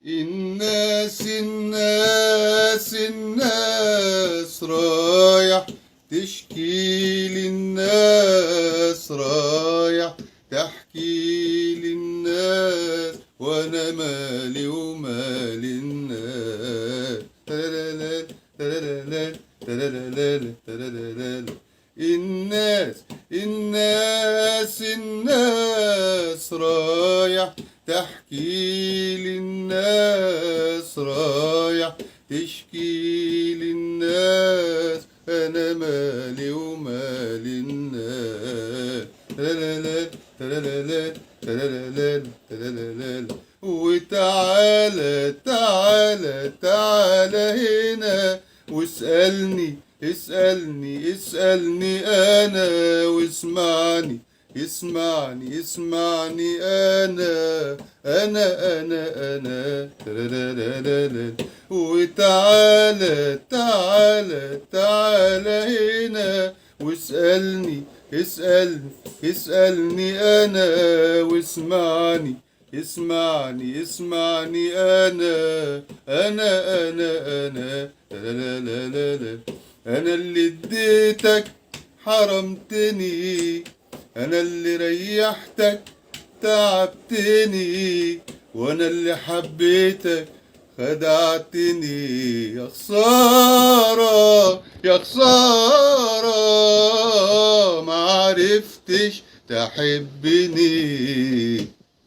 الناس رايح تشكي للناس، رايح تحكي للناس، وانا مالي ومال الناس. الناس رايح تحكي للناس، رايح تشكي للناس، انا مالي ومال الناس. وتعالى تعالى تعالى هنا واسألني اسألني أنا، واسمعني اسمعني أنا وتعالى تعالى هنا واسألني اسألني أنا، واسمعني اسمعني أنا أنا اللي اديتك حرمتني، أنا اللي ريحتك تعبتني، وأنا اللي حبيتك خدعتني. يا خسارة يا خسارة معرفتش تحبني.